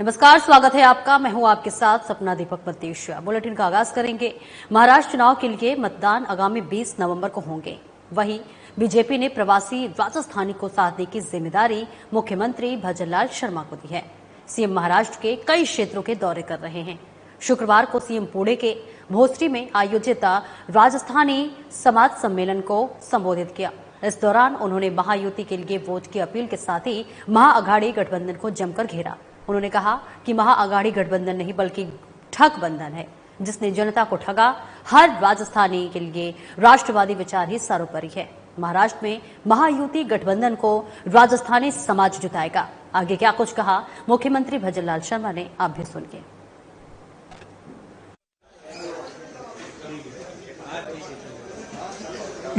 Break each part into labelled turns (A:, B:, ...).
A: नमस्कार, स्वागत है आपका। मैं हूं आपके साथ सपना दीपक मतीशिया। बुलेटिन का आगाज करेंगे। महाराष्ट्र चुनाव के लिए मतदान आगामी 20 नवंबर को होंगे। वहीं बीजेपी ने प्रवासी राजस्थानी को साधने की जिम्मेदारी मुख्यमंत्री भजनलाल शर्मा को दी है। सीएम महाराष्ट्र के कई क्षेत्रों के दौरे कर रहे हैं। शुक्रवार को सीएम पुणे के भोसरी में आयोजित राजस्थानी समाज सम्मेलन को संबोधित किया। इस दौरान उन्होंने महायुति के लिए वोट की अपील के साथ ही महाअघाड़ी गठबंधन को जमकर घेरा। उन्होंने कहा कि महाअघाड़ी गठबंधन नहीं बल्कि ठग बंधन है, जिसने जनता को ठगा। हर राजस्थानी के लिए राष्ट्रवादी विचार ही सर्वोपरि है। महाराष्ट्र में महायुति गठबंधन को राजस्थानी समाज जुटाएगा। आगे क्या कुछ कहा मुख्यमंत्री भजनलाल शर्मा ने, आप भी सुनिए।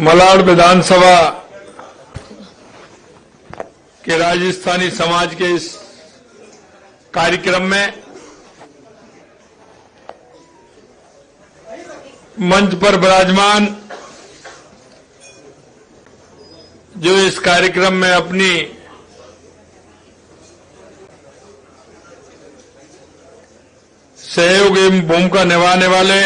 B: मलाड विधानसभा के राजस्थानी समाज के इस कार्यक्रम में मंच पर विराजमान जो इस कार्यक्रम में अपनी सहयोग एवं भूमिका निभाने वाले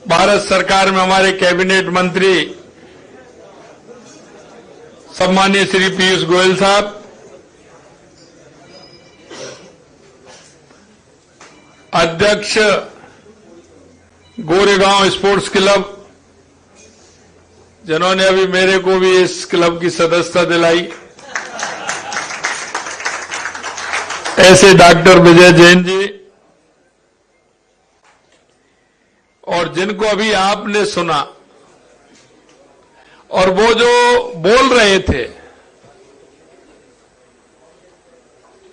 B: भारत सरकार में हमारे कैबिनेट मंत्री सम्मानीय श्री पीयूष गोयल साहब, अध्यक्ष गोरेगांव स्पोर्ट्स क्लब, जिन्होंने अभी मेरे को भी इस क्लब की सदस्यता दिलाई, ऐसे डॉक्टर विजय जैन जी, और जिनको अभी आपने सुना और वो जो बोल रहे थे,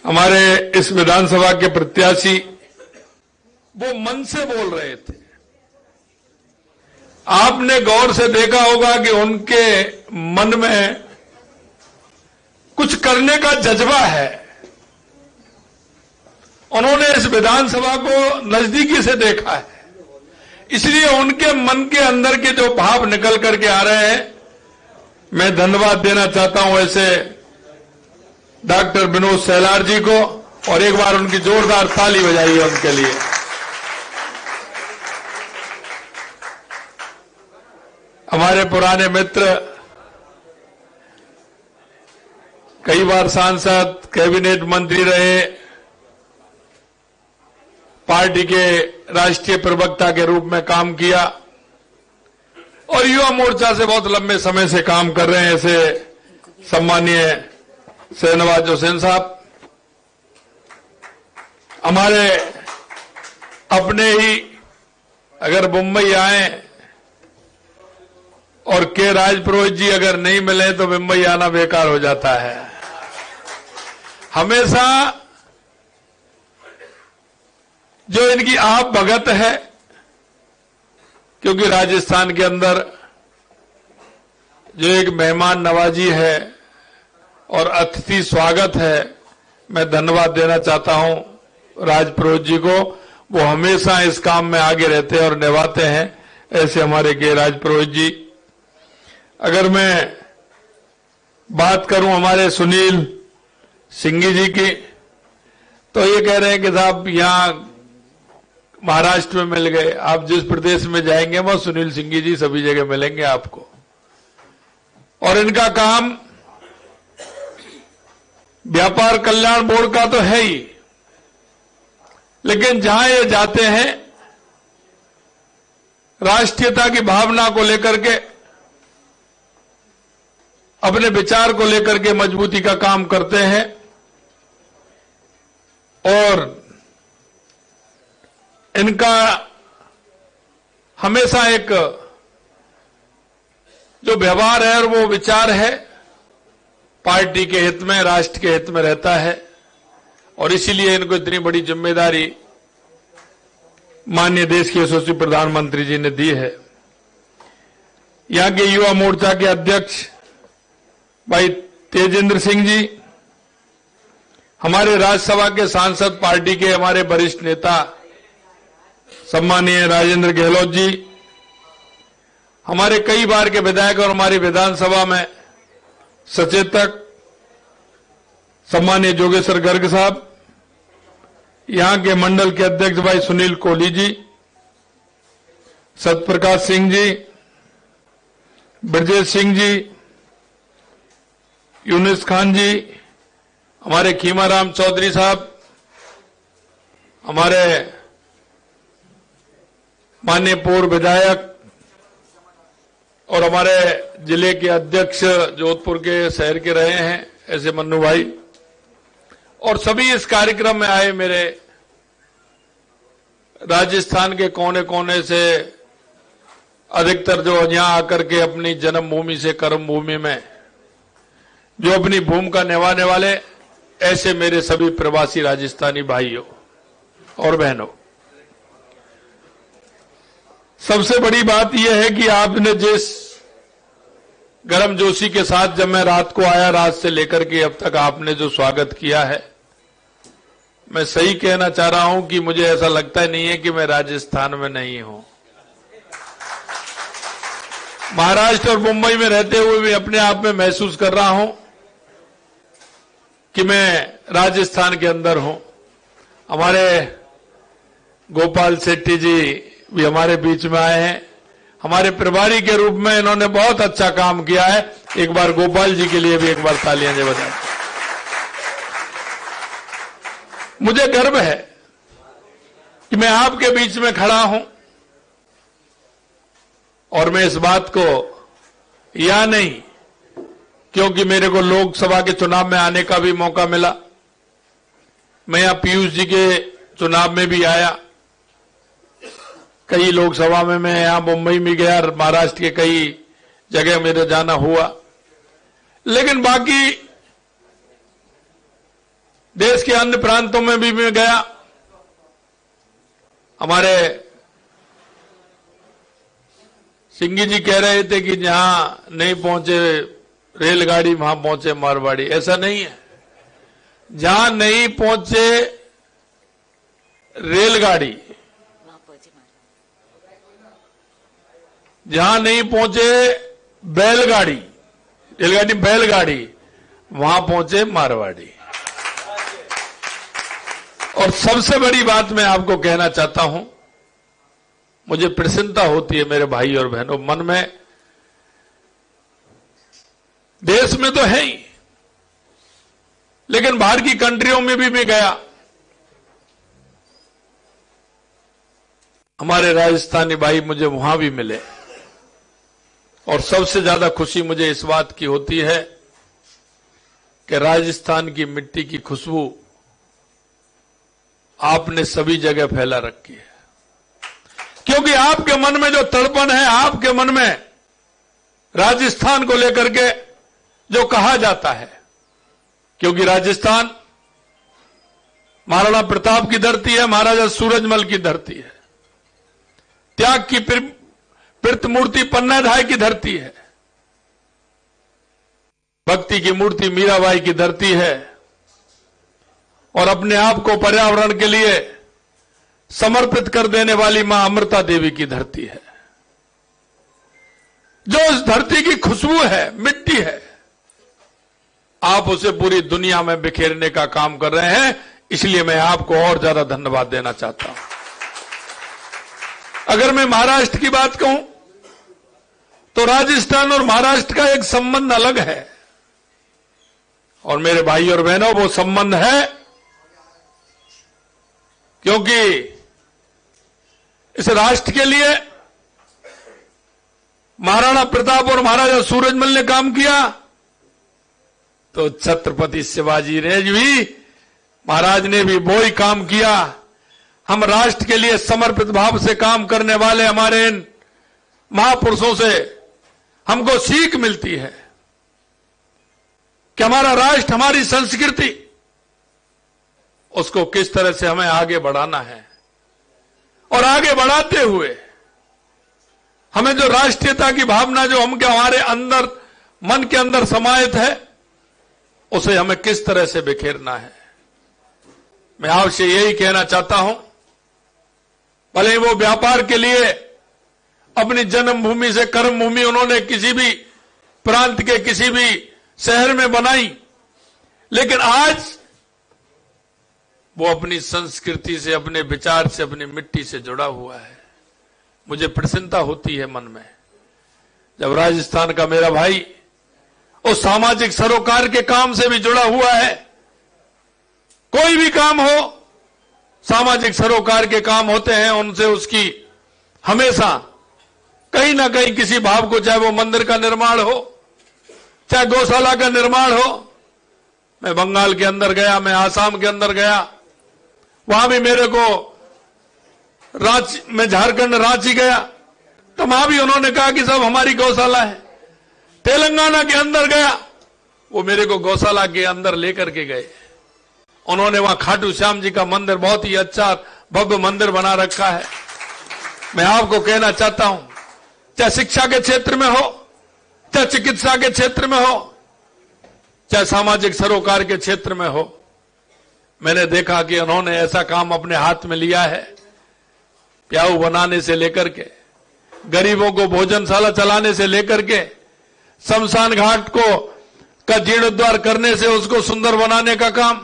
B: हमारे इस विधानसभा के प्रत्याशी, वो मन से बोल रहे थे। आपने गौर से देखा होगा कि उनके मन में कुछ करने का जज्बा है। उन्होंने इस विधानसभा को नजदीकी से देखा है, इसलिए उनके मन के अंदर के जो भाव निकल करके आ रहे हैं, मैं धन्यवाद देना चाहता हूं ऐसे डॉक्टर विनोद सेलार जी को, और एक बार उनकी जोरदार ताली बजाइए उनके लिए। हमारे पुराने मित्र, कई बार सांसद, कैबिनेट मंत्री रहे, पार्टी के राष्ट्रीय प्रवक्ता के रूप में काम किया और युवा मोर्चा से बहुत लंबे समय से काम कर रहे हैं, ऐसे सम्मानीय शहनवाज हुसैन साहब, हमारे अपने ही अगर मुंबई आए और के राजपुरोहित जी अगर नहीं मिले तो मुंबई आना बेकार हो जाता है। हमेशा जो इनकी आप भगत है, क्योंकि राजस्थान के अंदर जो एक मेहमान नवाजी है और अतिथि स्वागत है, मैं धन्यवाद देना चाहता हूं राजपुरोहित जी को। वो हमेशा इस काम में आगे रहते हैं और निभाते हैं, ऐसे हमारे के राजपुरोहित जी। अगर मैं बात करूं हमारे सुनील सिंघी जी की, तो ये कह रहे हैं कि साहब यहां महाराष्ट्र में मिल गए, आप जिस प्रदेश में जाएंगे वहां सुनील सिंघी जी सभी जगह मिलेंगे आपको। और इनका काम व्यापार कल्याण बोर्ड का तो है ही, लेकिन जहां ये जाते हैं राष्ट्रीयता की भावना को लेकर के, अपने विचार को लेकर के मजबूती का काम करते हैं। और इनका हमेशा एक जो व्यवहार है और वो विचार है, पार्टी के हित में, राष्ट्र के हित में रहता है, और इसीलिए इनको इतनी बड़ी जिम्मेदारी माननीय देश के यशस्वी प्रधानमंत्री जी ने दी है। यहां के युवा मोर्चा के अध्यक्ष भाई तेजेंद्र सिंह जी, हमारे राज्यसभा के सांसद, पार्टी के हमारे वरिष्ठ नेता सम्मानीय राजेंद्र गहलोत जी, हमारे कई बार के विधायक और हमारी विधानसभा में सचेतक सम्मानीय जोगेश्वर गर्ग साहब, यहां के मंडल के अध्यक्ष भाई सुनील कोहली जी, सत्यप्रकाश सिंह जी, ब्रजेश सिंह जी, यूनिस खान जी, हमारे खीमाराम चौधरी साहब, हमारे माननीय पूर्व विधायक और हमारे जिले के अध्यक्ष जोधपुर के शहर के रहे हैं ऐसे मन्नू भाई, और सभी इस कार्यक्रम में आए मेरे राजस्थान के कोने कोने से, अधिकतर जो यहां आकर के अपनी जन्मभूमि से कर्मभूमि में जो अपनी भूमिका निभाने वाले ऐसे मेरे सभी प्रवासी राजस्थानी भाइयों और बहनों, सबसे बड़ी बात यह है कि आपने जिस गर्मजोशी के साथ जब मैं रात को आया, रात से लेकर के अब तक आपने जो स्वागत किया है, मैं सही कहना चाह रहा हूं कि मुझे ऐसा लगता ही नहीं है कि मैं राजस्थान में नहीं हूं। महाराष्ट्र और मुंबई में रहते हुए भी अपने आप में महसूस कर रहा हूं कि मैं राजस्थान के अंदर हूं। हमारे गोपाल शेट्टी जी भी हमारे बीच में आए हैं, हमारे प्रभारी के रूप में इन्होंने बहुत अच्छा काम किया है। एक बार गोपाल जी के लिए भी एक बार तालियां दे बजाएं। मुझे गर्व है कि मैं आपके बीच में खड़ा हूं, और मैं इस बात को या नहीं क्योंकि मेरे को लोकसभा के चुनाव में आने का भी मौका मिला, मैं यहां पीयूष जी के चुनाव में भी आया, कई लोकसभा में मैं यहां मुंबई में गया, महाराष्ट्र के कई जगह मेरे जाना हुआ, लेकिन बाकी देश के अन्य प्रांतों में भी मैं गया। हमारे सिंह जी कह रहे थे कि जहां नहीं पहुंचे रेलगाड़ी वहां पहुंचे मारवाड़ी, ऐसा नहीं है। जहां नहीं पहुंचे रेलगाड़ी, जहां नहीं पहुंचे बैलगाड़ी, रेलगाड़ी बैलगाड़ी, वहां पहुंचे मारवाड़ी। और सबसे बड़ी बात मैं आपको कहना चाहता हूं, मुझे प्रसन्नता होती है मेरे भाई और बहनों, मन में, देश में तो है ही, लेकिन बाहर की कंट्रियों में भी मैं गया। हमारे राजस्थानी भाई मुझे वहां भी मिले, और सबसे ज्यादा खुशी मुझे इस बात की होती है कि राजस्थान की मिट्टी की खुशबू आपने सभी जगह फैला रखी है, क्योंकि आपके मन में जो तड़पन है, आपके मन में राजस्थान को लेकर के जो कहा जाता है, क्योंकि राजस्थान महाराणा प्रताप की धरती है, महाराजा सूरजमल की धरती है, त्याग की प्रतिमूर्ति पन्नाधाय की धरती है, भक्ति की मूर्ति मीराबाई की धरती है, और अपने आप को पर्यावरण के लिए समर्पित कर देने वाली मां अमृता देवी की धरती है। जो इस धरती की खुशबू है, मिट्टी है, आप उसे पूरी दुनिया में बिखेरने का काम कर रहे हैं, इसलिए मैं आपको और ज्यादा धन्यवाद देना चाहता हूं। अगर मैं महाराष्ट्र की बात कहूं तो राजस्थान और महाराष्ट्र का एक संबंध अलग है, और मेरे भाई और बहनों वो संबंध है क्योंकि इस राष्ट्र के लिए महाराणा प्रताप और महाराजा सूरजमल ने काम किया, तो छत्रपति शिवाजी ने भी, महाराज ने भी वो ही काम किया। हम राष्ट्र के लिए समर्पित भाव से काम करने वाले हमारे इन महापुरुषों से हमको सीख मिलती है कि हमारा राष्ट्र, हमारी संस्कृति, उसको किस तरह से हमें आगे बढ़ाना है, और आगे बढ़ाते हुए हमें जो राष्ट्रीयता की भावना जो हमारे अंदर, मन के अंदर समाहित है, उसे हमें किस तरह से बिखेरना है। मैं आपसे यही कहना चाहता हूं, भले वो व्यापार के लिए अपनी जन्मभूमि से कर्मभूमि उन्होंने किसी भी प्रांत के किसी भी शहर में बनाई, लेकिन आज वो अपनी संस्कृति से, अपने विचार से, अपनी मिट्टी से जुड़ा हुआ है। मुझे प्रसन्नता होती है मन में जब राजस्थान का मेरा भाई उस सामाजिक सरोकार के काम से भी जुड़ा हुआ है। कोई भी काम हो, सामाजिक सरोकार के काम होते हैं, उनसे उसकी हमेशा कहीं ना कहीं किसी भाव को, चाहे वो मंदिर का निर्माण हो, चाहे गौशाला का निर्माण हो। मैं बंगाल के अंदर गया, मैं आसाम के अंदर गया, वहां भी मेरे को रांची, मैं झारखंड रांची गया तो वहां भी उन्होंने कहा कि साहब हमारी गौशाला है। तेलंगाना के अंदर गया, वो मेरे को गौशाला के अंदर लेकर के गए। उन्होंने वहां खाटू श्याम जी का मंदिर, बहुत ही अच्छा भव्य मंदिर बना रखा है। मैं आपको कहना चाहता हूं, चाहे शिक्षा के क्षेत्र में हो, चाहे चिकित्सा के क्षेत्र में हो, चाहे सामाजिक सरोकार के क्षेत्र में हो, मैंने देखा कि उन्होंने ऐसा काम अपने हाथ में लिया है। प्याऊ बनाने से लेकर के, गरीबों को भोजनशाला चलाने से लेकर के, शमशान घाट का जीर्णोद्धार करने से उसको सुंदर बनाने का काम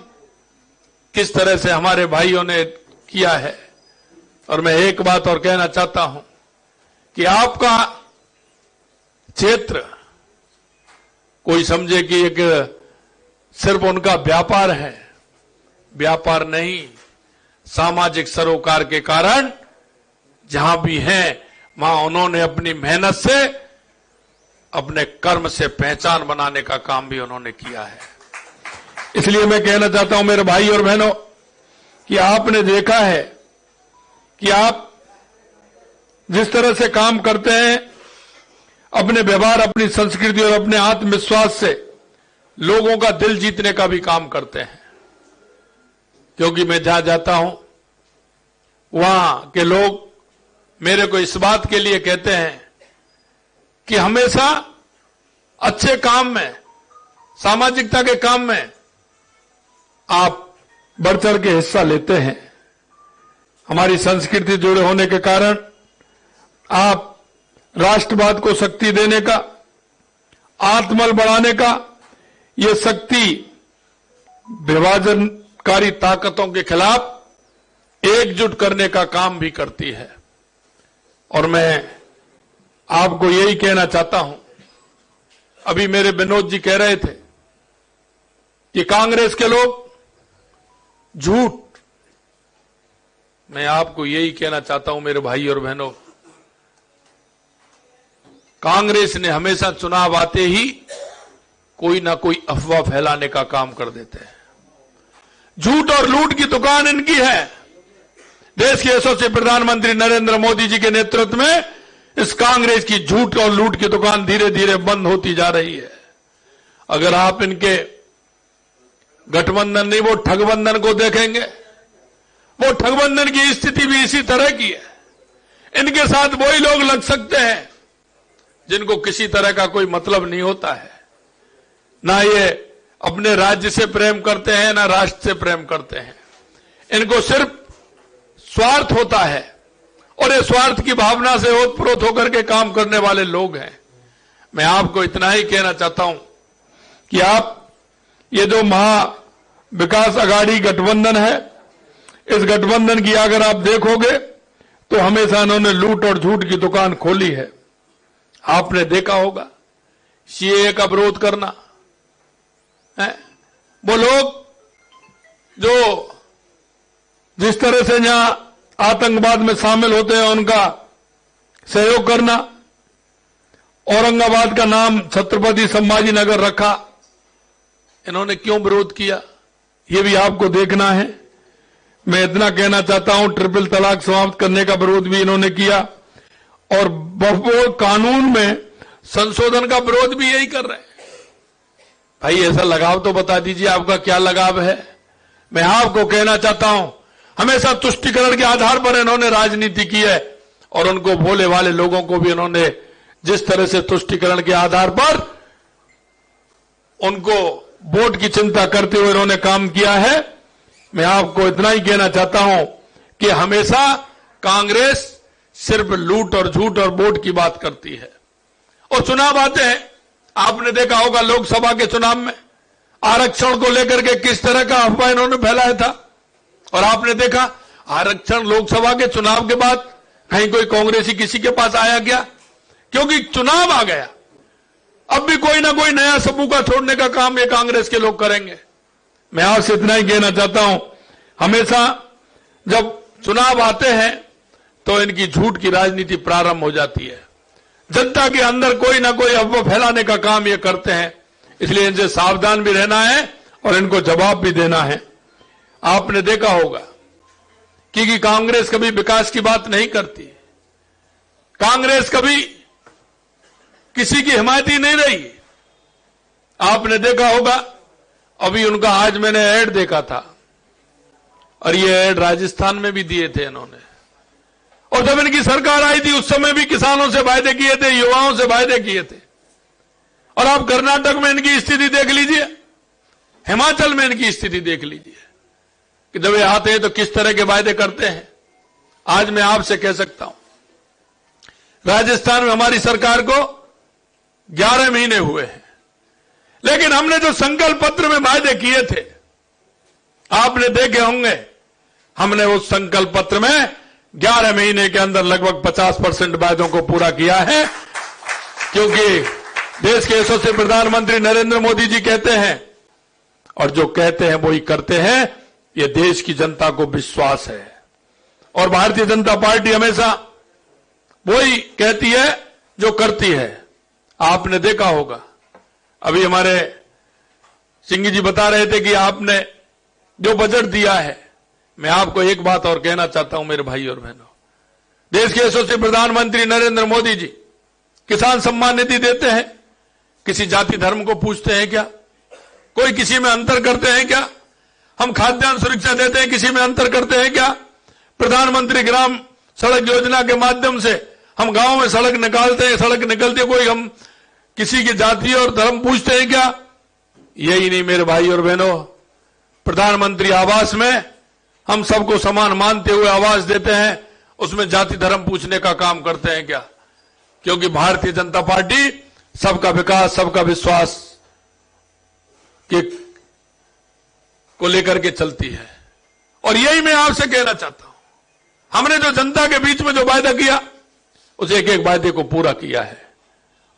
B: किस तरह से हमारे भाइयों ने किया है। और मैं एक बात और कहना चाहता हूं कि आपका क्षेत्र कोई समझे कि एक सिर्फ उनका व्यापार है, व्यापार नहीं, सामाजिक सरोकार के कारण जहां भी हैं वहां उन्होंने अपनी मेहनत से, अपने कर्म से पहचान बनाने का काम भी उन्होंने किया है। इसलिए मैं कहना चाहता हूं मेरे भाई और बहनों कि आपने देखा है कि आप जिस तरह से काम करते हैं, अपने व्यवहार, अपनी संस्कृति और अपने आत्मविश्वास से लोगों का दिल जीतने का भी काम करते हैं। क्योंकि मैं जहां जाता हूं वहां के लोग मेरे को इस बात के लिए कहते हैं कि हमेशा अच्छे काम में, सामाजिकता के काम में आप बढ़ चढ़ के हिस्सा लेते हैं। हमारी संस्कृति जुड़े होने के कारण आप राष्ट्रवाद को शक्ति देने का, आत्मबल बढ़ाने का, ये शक्ति विभाजनकारी ताकतों के खिलाफ एकजुट करने का काम भी करती है। और मैं आपको यही कहना चाहता हूं, अभी मेरे विनोद जी कह रहे थे कि कांग्रेस के लोग झूठ, मैं आपको यही कहना चाहता हूं मेरे भाई और बहनों, कांग्रेस ने हमेशा चुनाव आते ही कोई ना कोई अफवाह फैलाने का काम कर देते हैं। झूठ और लूट की दुकान इनकी है। देश के यशस्वी प्रधानमंत्री नरेंद्र मोदी जी के नेतृत्व में इस कांग्रेस की झूठ और लूट की दुकान धीरे धीरे बंद होती जा रही है। अगर आप इनके गठबंधन नहीं, वो ठगबंधन को देखेंगे, वो ठगबंधन की स्थिति भी इसी तरह की है। इनके साथ वही लोग लग सकते हैं जिनको किसी तरह का कोई मतलब नहीं होता है, ना ये अपने राज्य से प्रेम करते हैं, ना राष्ट्र से प्रेम करते हैं। इनको सिर्फ स्वार्थ होता है और ये स्वार्थ की भावना से ओतप्रोत होकर के काम करने वाले लोग हैं। मैं आपको इतना ही कहना चाहता हूं कि आप ये जो महा विकास अघाड़ी गठबंधन है, इस गठबंधन की अगर आप देखोगे तो हमेशा इन्होंने लूट और झूठ की दुकान खोली है। आपने देखा होगा सीएए का विरोध करना है, वो लोग जो जिस तरह से यहां आतंकवाद में शामिल होते हैं उनका सहयोग करना, औरंगाबाद का नाम छत्रपति संभाजी नगर रखा, इन्होंने क्यों विरोध किया ये भी आपको देखना है। मैं इतना कहना चाहता हूं, ट्रिपल तलाक समाप्त करने का विरोध भी इन्होंने किया और वक्फ कानून में संशोधन का विरोध भी यही कर रहे हैं। भाई ऐसा लगाव तो बता दीजिए, आपका क्या लगाव है। मैं आपको कहना चाहता हूं, हमेशा तुष्टीकरण के आधार पर इन्होंने राजनीति की है और उनको भोले वाले लोगों को भी इन्होंने जिस तरह से तुष्टीकरण के आधार पर उनको वोट की चिंता करते हुए इन्होंने काम किया है। मैं आपको इतना ही कहना चाहता हूं कि हमेशा कांग्रेस सिर्फ लूट और झूठ और वोट की बात करती है। और चुनाव आते हैं, आपने देखा होगा लोकसभा के चुनाव में आरक्षण को लेकर के किस तरह का अफवाह इन्होंने फैलाया था। और आपने देखा आरक्षण लोकसभा के चुनाव के बाद कहीं कोई कांग्रेसी किसी के पास आया क्या? क्योंकि चुनाव आ गया, अब भी कोई ना कोई नया सबूका छोड़ने का काम ये कांग्रेस के लोग करेंगे। मैं आपसे इतना ही कहना चाहता हूं, हमेशा जब चुनाव आते हैं तो इनकी झूठ की राजनीति प्रारंभ हो जाती है। जनता के अंदर कोई ना कोई अफवाह फैलाने का काम ये करते हैं, इसलिए इनसे सावधान भी रहना है और इनको जवाब भी देना है। आपने देखा होगा कि कांग्रेस कभी विकास की बात नहीं करती, कांग्रेस कभी किसी की हिमायती नहीं रही। आपने देखा होगा अभी उनका आज मैंने ऐड देखा था, और ये ऐड राजस्थान में भी दिए थे इन्होंने। और जब इनकी सरकार आई थी उस समय भी किसानों से वायदे किए थे, युवाओं से वायदे किए थे। और आप कर्नाटक में इनकी स्थिति देख लीजिए, हिमाचल में इनकी स्थिति देख लीजिए कि जब ये आते हैं तो किस तरह के वायदे करते हैं। आज मैं आपसे कह सकता हूं, राजस्थान में हमारी सरकार को 11 महीने हुए हैं, लेकिन हमने जो संकल्प पत्र में वायदे किए थे आपने देखे होंगे, हमने उस संकल्प पत्र में 11 महीने के अंदर लगभग 50% वायदों को पूरा किया है। क्योंकि देश के यशस्वी प्रधानमंत्री नरेंद्र मोदी जी कहते हैं, और जो कहते हैं वो ही करते हैं, ये देश की जनता को विश्वास है। और भारतीय जनता पार्टी हमेशा वही कहती है जो करती है। आपने देखा होगा अभी हमारे सिंह जी बता रहे थे कि आपने जो बजट दिया है, मैं आपको एक बात और कहना चाहता हूं मेरे भाई और बहनों, देश के यशस्वी प्रधानमंत्री नरेंद्र मोदी जी किसान सम्मान निधि देते हैं, किसी जाति धर्म को पूछते हैं क्या? कोई किसी में अंतर करते हैं क्या? हम खाद्यान्न सुरक्षा देते हैं, किसी में अंतर करते हैं क्या? प्रधानमंत्री ग्राम सड़क योजना के माध्यम से हम गांव में सड़क निकालते हैं, सड़क निकलते कोई हम किसी की जाति और धर्म पूछते हैं क्या? यही नहीं मेरे भाई और बहनों, प्रधानमंत्री आवास में हम सबको समान मानते हुए आवास देते हैं, उसमें जाति धर्म पूछने का काम करते हैं क्या? क्योंकि भारतीय जनता पार्टी सबका विकास, सबका विश्वास को लेकर के चलती है। और यही मैं आपसे कहना चाहता हूं, हमने जो जनता के बीच में जो वायदा किया उस एक एक वायदे को पूरा किया है।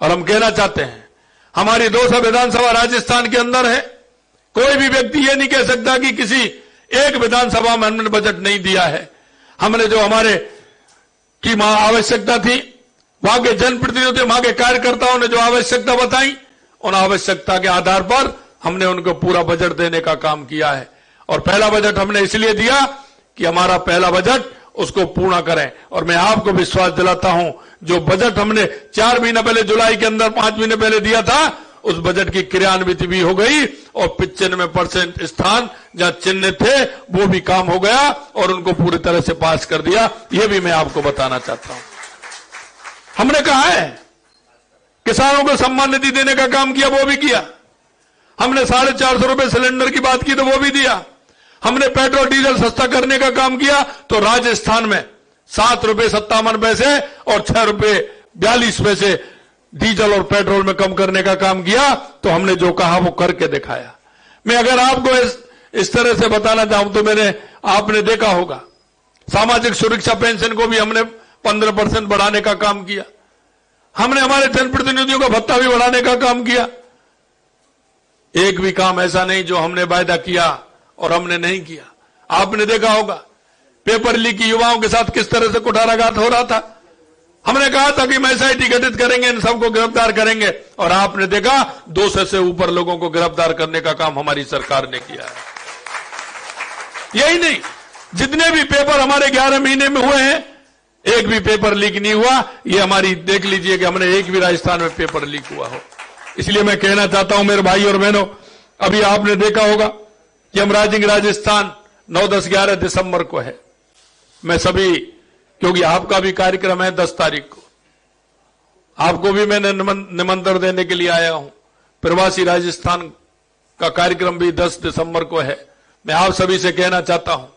B: और हम कहना चाहते हैं, हमारी 200 विधानसभा राजस्थान के अंदर है, कोई भी व्यक्ति ये नहीं कह सकता कि किसी एक विधानसभा में हमने बजट नहीं दिया है। हमने जो हमारे की आवश्यकता थी, वहां के जनप्रतिनिधियों, वहां के कार्यकर्ताओं ने जो आवश्यकता बताई, उन आवश्यकता के आधार पर हमने उनको पूरा बजट देने का काम किया है। और पहला बजट हमने इसलिए दिया कि हमारा पहला बजट उसको पूर्ण करें। और मैं आपको विश्वास दिलाता हूं, जो बजट हमने 4 महीने पहले जुलाई के अंदर 5 महीने पहले दिया था, उस बजट की क्रियान्वित भी हो गई और 95% स्थान जहां चिन्ह थे वो भी काम हो गया और उनको पूरी तरह से पास कर दिया। यह भी मैं आपको बताना चाहता हूं। हमने कहा है किसानों को सम्मान निधि देने का काम किया, वो भी किया। हमने 450 रुपए सिलेंडर की बात की तो वो भी दिया। हमने पेट्रोल डीजल सस्ता करने का काम किया तो राजस्थान में 7 रुपए 57 पैसे और 6 रुपए 42 पैसे डीजल और पेट्रोल में कम करने का काम किया। तो हमने जो कहा वो करके दिखाया। मैं अगर आपको इस तरह से बताना चाहूं तो आपने देखा होगा, सामाजिक सुरक्षा पेंशन को भी हमने 15% बढ़ाने का काम किया। हमने हमारे जनप्रतिनिधियों का भत्ता भी बढ़ाने का काम किया। एक भी काम ऐसा नहीं जो हमने वायदा किया और हमने नहीं किया। आपने देखा होगा पेपर लीक की युवाओं के साथ किस तरह से कुठाराघात हो रहा था। हमने कहा था कि हम एसआईटी गठित करेंगे, इन सबको गिरफ्तार करेंगे, और आपने देखा 200 से ऊपर लोगों को गिरफ्तार करने का काम हमारी सरकार ने किया है। यही नहीं, जितने भी पेपर हमारे 11 महीने में हुए हैं, एक भी पेपर लीक नहीं हुआ। ये हमारी देख लीजिए कि हमने एक भी राजस्थान में पेपर लीक हुआ हो। इसलिए मैं कहना चाहता हूं मेरे भाई और बहनों, अभी आपने देखा होगा कि हम राइजिंग राजस्थान 9, 10, 11 दिसंबर को है। मैं सभी, क्योंकि आपका भी कार्यक्रम है 10 तारीख को, आपको भी मैंने निमंत्रण देने के लिए आया हूं। प्रवासी राजस्थान का कार्यक्रम भी 10 दिसंबर को है। मैं आप सभी से कहना चाहता हूं,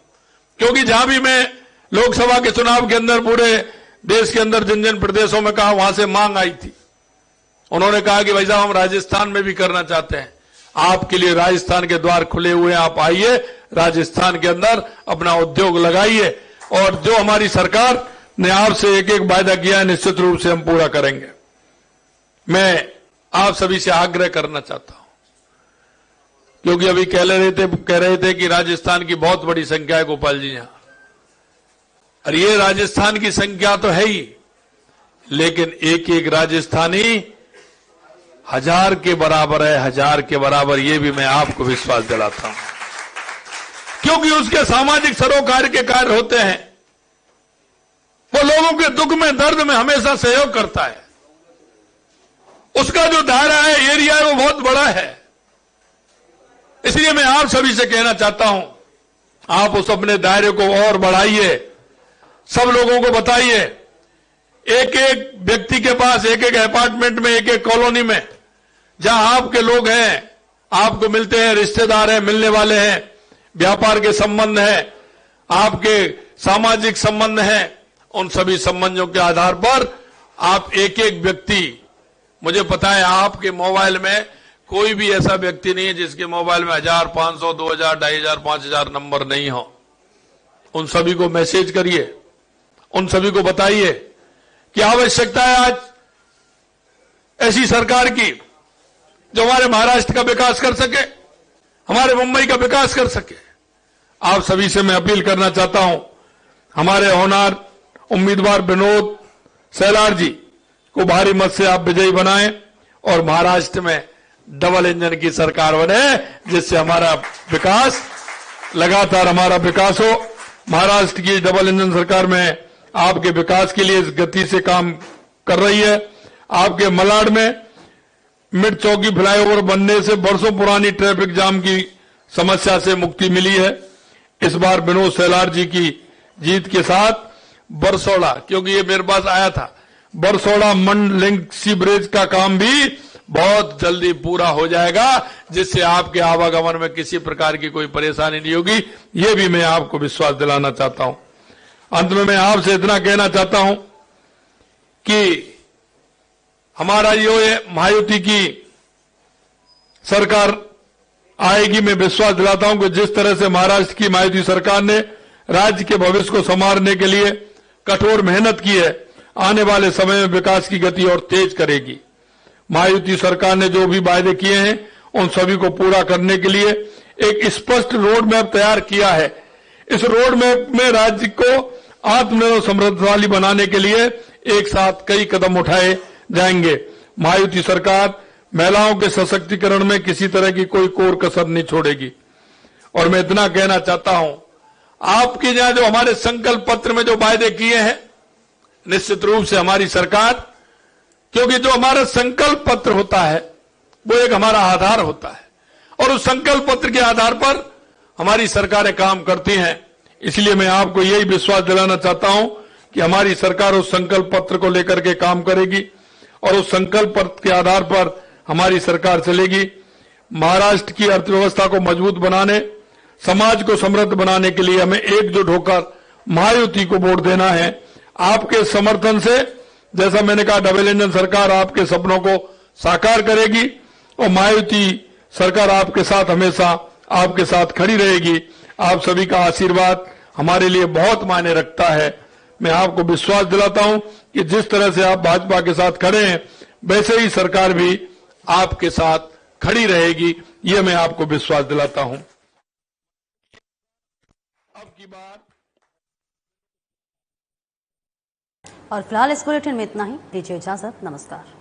B: क्योंकि जहां भी मैं लोकसभा के चुनाव के अंदर पूरे देश के अंदर जिन जिन प्रदेशों में कहा, वहां से मांग आई थी। उन्होंने कहा कि भाई साहब हम राजस्थान में भी करना चाहते हैं। आपके लिए राजस्थान के द्वार खुले हुए हैं। आप आइए, राजस्थान के अंदर अपना उद्योग लगाइए और जो हमारी सरकार ने आपसे एक एक वायदा किया है निश्चित रूप से हम पूरा करेंगे। मैं आप सभी से आग्रह करना चाहता हूं, क्योंकि अभी कह रहे थे कि राजस्थान की बहुत बड़ी संख्या है गोपाल जी यहां, और ये राजस्थान की संख्या तो है ही, लेकिन एक एक राजस्थानी 1000 के बराबर है, 1000 के बराबर। ये भी मैं आपको विश्वास दिलाता हूं, क्योंकि उसके सामाजिक सरोकार के कार्य होते हैं। वो लोगों के दुख में, दर्द में हमेशा सहयोग करता है। उसका जो दायरा है, एरिया है, वो बहुत बड़ा है। इसलिए मैं आप सभी से कहना चाहता हूं, आप उस अपने दायरे को और बढ़ाइए, सब लोगों को बताइए। एक एक व्यक्ति के पास, एक एक अपार्टमेंट में, एक एक कॉलोनी में जहां आपके लोग हैं, आपको मिलते हैं, रिश्तेदार हैं, मिलने वाले हैं, व्यापार के संबंध हैं, आपके सामाजिक संबंध हैं, उन सभी संबंधों के आधार पर आप एक एक व्यक्ति, मुझे पता है आपके मोबाइल में कोई भी ऐसा व्यक्ति नहीं है जिसके मोबाइल में 1000, 500, 2000, 2500, 5000 नंबर नहीं हो। उन सभी को मैसेज करिए, उन सभी को बताइए कि आवश्यकता है आज ऐसी सरकार की जो हमारे महाराष्ट्र का विकास कर सके, हमारे मुंबई का विकास कर सके। आप सभी से मैं अपील करना चाहता हूं, हमारे होनहार उम्मीदवार विनोद सेलार जी को भारी मत से आप विजयी बनाएं और महाराष्ट्र में डबल इंजन की सरकार बने, जिससे हमारा विकास लगातार हमारा विकास हो। महाराष्ट्र की डबल इंजन सरकार में आपके विकास के लिए इस गति से काम कर रही है। आपके मलाड में मिड चौकी फ्लाईओवर बनने से वर्षों पुरानी ट्रैफिक जाम की समस्या से मुक्ति मिली है। इस बार विनोद सेलार जी की जीत के साथ बरसोड़ा, क्योंकि ये मेरे पास आया था, बरसोड़ा मंड लिंक सी ब्रिज का काम भी बहुत जल्दी पूरा हो जाएगा, जिससे आपके आवागमन में किसी प्रकार की कोई परेशानी नहीं होगी। ये भी मैं आपको विश्वास दिलाना चाहता हूं। अंत में मैं आपसे इतना कहना चाहता हूं कि हमारा ये महायुति की सरकार आएगी। मैं विश्वास दिलाता हूं कि जिस तरह से महाराष्ट्र की महायुति सरकार ने राज्य के भविष्य को संवारने के लिए कठोर मेहनत की है, आने वाले समय में विकास की गति और तेज करेगी। महायुति सरकार ने जो भी वायदे किए हैं उन सभी को पूरा करने के लिए एक स्पष्ट रोड मैप तैयार किया है। इस रोड मैप में राज्य को आत्मनिर्भर समृद्धशाली बनाने के लिए एक साथ कई कदम उठाए जाएंगे। महायुति सरकार महिलाओं के सशक्तिकरण में किसी तरह की कोई कोर कसर नहीं छोड़ेगी। और मैं इतना कहना चाहता हूं, आपके यहां जो हमारे संकल्प पत्र में जो वायदे किए हैं, निश्चित रूप से हमारी सरकार, क्योंकि जो हमारा संकल्प पत्र होता है वो एक हमारा आधार होता है, और उस संकल्प पत्र के आधार पर हमारी सरकारें काम करती हैं। इसलिए मैं आपको यही विश्वास दिलाना चाहता हूं कि हमारी सरकार उस संकल्प पत्र को लेकर के काम करेगी और उस संकल्प पत्र के आधार पर हमारी सरकार चलेगी। महाराष्ट्र की अर्थव्यवस्था को मजबूत बनाने, समाज को समृद्ध बनाने के लिए हमें एकजुट होकर महायुति को वोट देना है। आपके समर्थन से, जैसा मैंने कहा, डबल इंजन सरकार आपके सपनों को साकार करेगी और महायुति सरकार आपके साथ हमेशा आपके साथ खड़ी रहेगी। आप सभी का आशीर्वाद हमारे लिए बहुत मायने रखता है। मैं आपको विश्वास दिलाता हूं कि जिस तरह से आप भाजपा के साथ खड़े हैं, वैसे ही सरकार भी आपके साथ खड़ी रहेगी। ये मैं आपको विश्वास दिलाता हूं। अब की बार
A: और फिलहाल इस बुलेटिन में इतना ही। दीजिए इजाजत। नमस्कार।